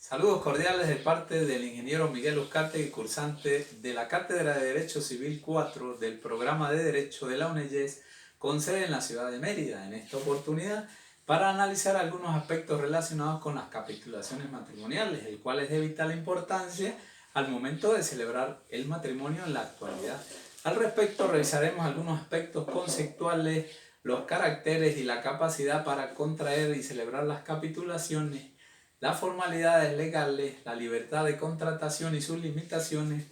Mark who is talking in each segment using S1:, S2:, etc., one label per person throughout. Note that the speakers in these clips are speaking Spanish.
S1: Saludos cordiales de parte del ingeniero Miguel Uzcategui, cursante de la Cátedra de Derecho Civil 4 del Programa de Derecho de la UNEYES, con sede en la ciudad de Mérida, en esta oportunidad para analizar algunos aspectos relacionados con las capitulaciones matrimoniales, el cual es de vital importancia al momento de celebrar el matrimonio en la actualidad. Al respecto, revisaremos algunos aspectos conceptuales, los caracteres y la capacidad para contraer y celebrar las capitulaciones, las formalidades legales, la libertad de contratación y sus limitaciones,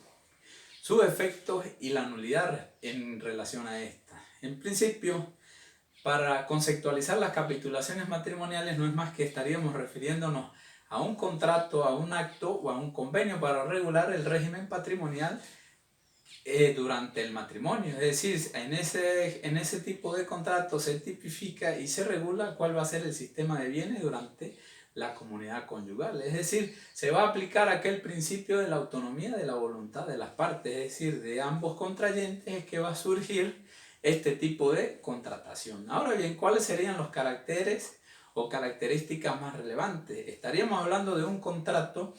S1: sus efectos y la nulidad en relación a esta. En principio, para conceptualizar las capitulaciones matrimoniales no es más que estaríamos refiriéndonos a un contrato, a un acto o a un convenio para regular el régimen patrimonial durante el matrimonio. Es decir, en ese tipo de contrato se tipifica y se regula cuál va a ser el sistema de bienes durante la comunidad conyugal. Es decir, se va a aplicar aquel principio de la autonomía de la voluntad de las partes, es decir, de ambos contrayentes es que va a surgir este tipo de contratación. Ahora bien, ¿cuáles serían los caracteres o características más relevantes? Estaríamos hablando de un contrato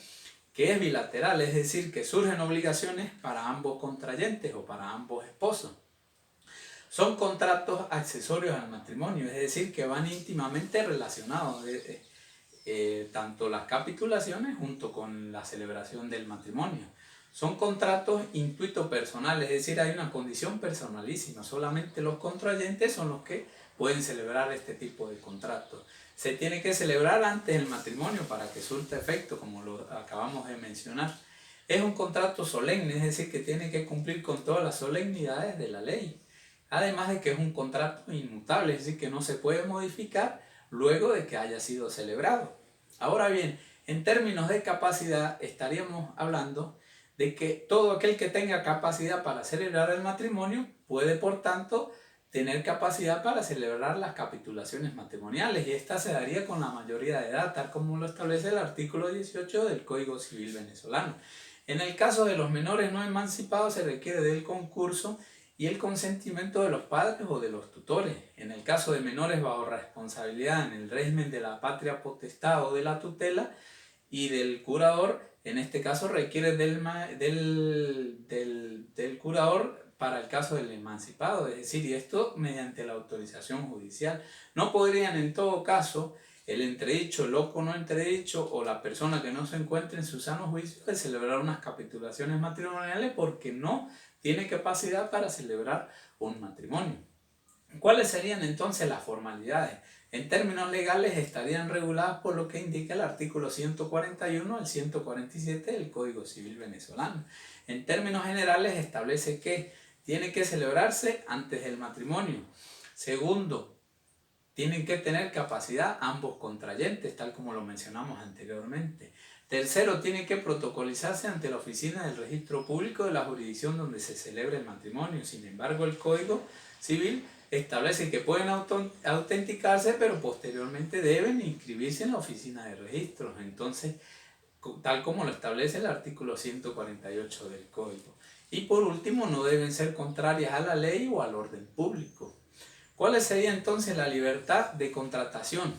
S1: que es bilateral, es decir, que surgen obligaciones para ambos contrayentes o para ambos esposos. Son contratos accesorios al matrimonio, es decir, que van íntimamente relacionados, tanto las capitulaciones junto con la celebración del matrimonio. Son contratos intuito personales, es decir, hay una condición personalísima, solamente los contrayentes son los que pueden celebrar este tipo de contratos. Se tiene que celebrar antes del matrimonio para que surta efecto, como lo acabamos de mencionar. Es un contrato solemne, es decir, que tiene que cumplir con todas las solemnidades de la ley. Además de que es un contrato inmutable, es decir, que no se puede modificar luego de que haya sido celebrado. Ahora bien, en términos de capacidad, estaríamos hablando de que todo aquel que tenga capacidad para celebrar el matrimonio puede, por tanto, tener capacidad para celebrar las capitulaciones matrimoniales, y esta se daría con la mayoría de edad, tal como lo establece el artículo 18 del Código Civil venezolano. En el caso de los menores no emancipados se requiere del concurso y el consentimiento de los padres o de los tutores. En el caso de menores bajo responsabilidad en el régimen de la patria potestad o de la tutela y del curador, en este caso requiere del curador para el caso del emancipado, es decir, y esto mediante la autorización judicial. No podrían en todo caso el entredicho, loco no entredicho o la persona que no se encuentre en su sano juicio de celebrar unas capitulaciones matrimoniales porque no tiene capacidad para celebrar un matrimonio. ¿Cuáles serían entonces las formalidades? En términos legales estarían reguladas por lo que indica el artículo 141 al 147 del Código Civil venezolano. En términos generales establece que tiene que celebrarse antes del matrimonio. Segundo, tienen que tener capacidad ambos contrayentes, tal como lo mencionamos anteriormente. Tercero, tiene que protocolizarse ante la oficina del registro público de la jurisdicción donde se celebre el matrimonio. Sin embargo, el Código Civil establece que pueden autenticarse, pero posteriormente deben inscribirse en la oficina de registros. Entonces, tal como lo establece el artículo 148 del Código. Y por último, no deben ser contrarias a la ley o al orden público. ¿Cuáles serían entonces la libertad de contratación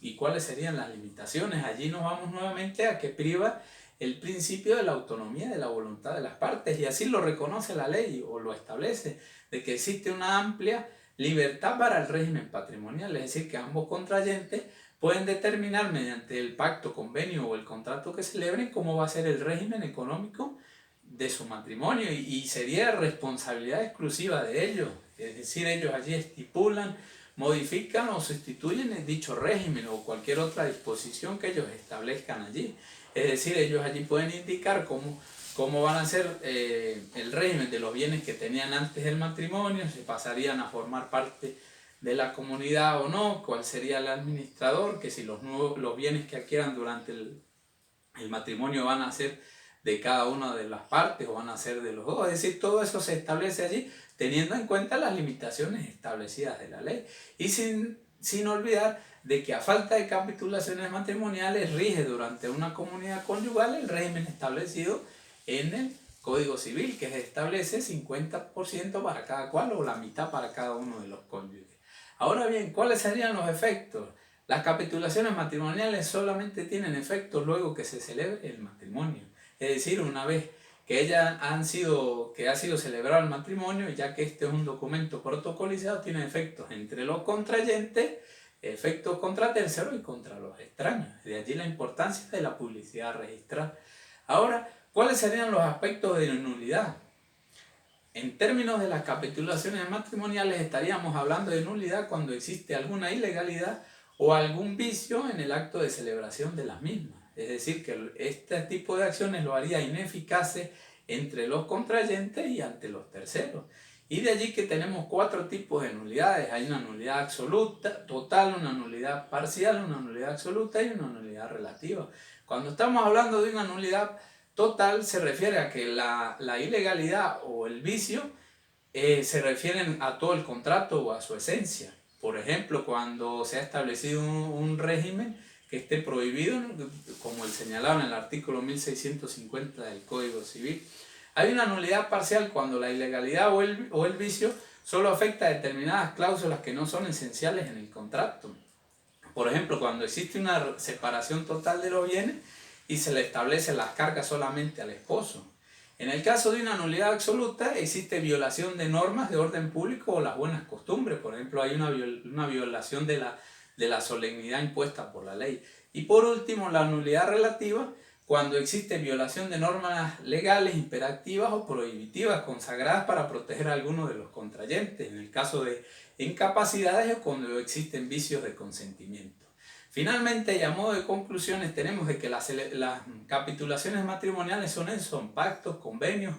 S1: y cuáles serían las limitaciones? Allí nos vamos nuevamente a que priva el principio de la autonomía de la voluntad de las partes, y así lo reconoce la ley o lo establece, de que existe una amplia libertad para el régimen patrimonial, es decir, que ambos contrayentes pueden determinar mediante el pacto, convenio o el contrato que celebren cómo va a ser el régimen económico de su matrimonio, y sería responsabilidad exclusiva de ellos. Es decir, ellos allí estipulan, modifican o sustituyen dicho régimen o cualquier otra disposición que ellos establezcan allí. Es decir, ellos allí pueden indicar cómo van a ser el régimen de los bienes que tenían antes del matrimonio, si pasarían a formar parte de la comunidad o no, cuál sería el administrador, que si los bienes que adquieran durante el matrimonio van a ser de cada una de las partes o van a ser de los dos. Es decir, todo eso se establece allí teniendo en cuenta las limitaciones establecidas de la ley y sin olvidar de que a falta de capitulaciones matrimoniales rige durante una comunidad conyugal el régimen establecido en el Código Civil, que establece 50% para cada cual o la mitad para cada uno de los cónyuges. Ahora bien, ¿cuáles serían los efectos? Las capitulaciones matrimoniales solamente tienen efecto luego que se celebre el matrimonio. Es decir, una vez que ha sido celebrado el matrimonio, ya que este es un documento protocolizado, tiene efectos entre los contrayentes, efectos contra terceros y contra los extraños. De allí la importancia de la publicidad registrada. Ahora, ¿cuáles serían los aspectos de nulidad? En términos de las capitulaciones matrimoniales estaríamos hablando de nulidad cuando existe alguna ilegalidad o algún vicio en el acto de celebración de las mismas. Es decir, que este tipo de acciones lo haría ineficaces entre los contrayentes y ante los terceros. Y de allí que tenemos 4 tipos de nulidades. Hay una nulidad absoluta, total, una nulidad parcial, una nulidad absoluta y una nulidad relativa. Cuando estamos hablando de una nulidad total, se refiere a que la ilegalidad o el vicio se refieren a todo el contrato o a su esencia. Por ejemplo, cuando se ha establecido un régimen que esté prohibido, como el señalado en el artículo 1650 del Código Civil. Hay una nulidad parcial cuando la ilegalidad o el vicio solo afecta a determinadas cláusulas que no son esenciales en el contrato. Por ejemplo, cuando existe una separación total de los bienes y se le establecen las cargas solamente al esposo. En el caso de una nulidad absoluta, existe violación de normas de orden público o las buenas costumbres. Por ejemplo, hay una violación de la solemnidad impuesta por la ley. Y por último, la nulidad relativa, cuando existe violación de normas legales, imperativas o prohibitivas, consagradas para proteger a alguno de los contrayentes, en el caso de incapacidades o cuando existen vicios de consentimiento. Finalmente, y a modo de conclusiones, tenemos de que las capitulaciones matrimoniales son pactos, convenios,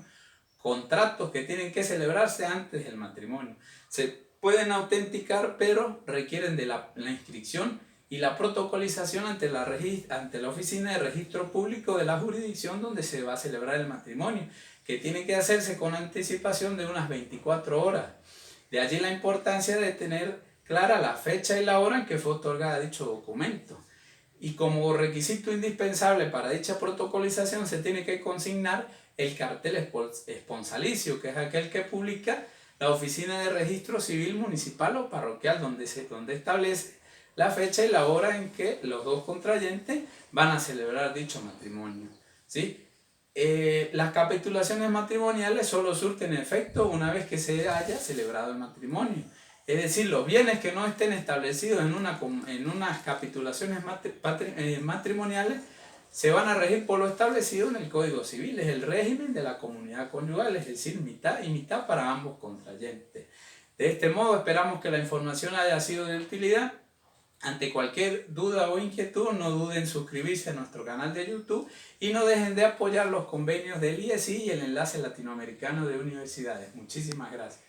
S1: contratos que tienen que celebrarse antes del matrimonio. Se pueden autenticar, pero requieren de la inscripción y la protocolización ante la Oficina de Registro Público de la jurisdicción donde se va a celebrar el matrimonio, que tiene que hacerse con anticipación de unas 24 horas. De allí la importancia de tener clara la fecha y la hora en que fue otorgada dicho documento. Y como requisito indispensable para dicha protocolización se tiene que consignar el cartel esponsalicio, que es aquel que publica la Oficina de Registro Civil Municipal o Parroquial, donde establece la fecha y la hora en que los dos contrayentes van a celebrar dicho matrimonio. ¿Sí? Las capitulaciones matrimoniales solo surten efecto una vez que se haya celebrado el matrimonio. Es decir, los bienes que no estén establecidos en unas capitulaciones matrimoniales se van a regir por lo establecido en el Código Civil. Es el régimen de la comunidad conyugal, es decir, mitad y mitad para ambos contrayentes. De este modo esperamos que la información haya sido de utilidad. Ante cualquier duda o inquietud, no duden en suscribirse a nuestro canal de YouTube y no dejen de apoyar los convenios del IESI y el Enlace Latinoamericano de Universidades. Muchísimas gracias.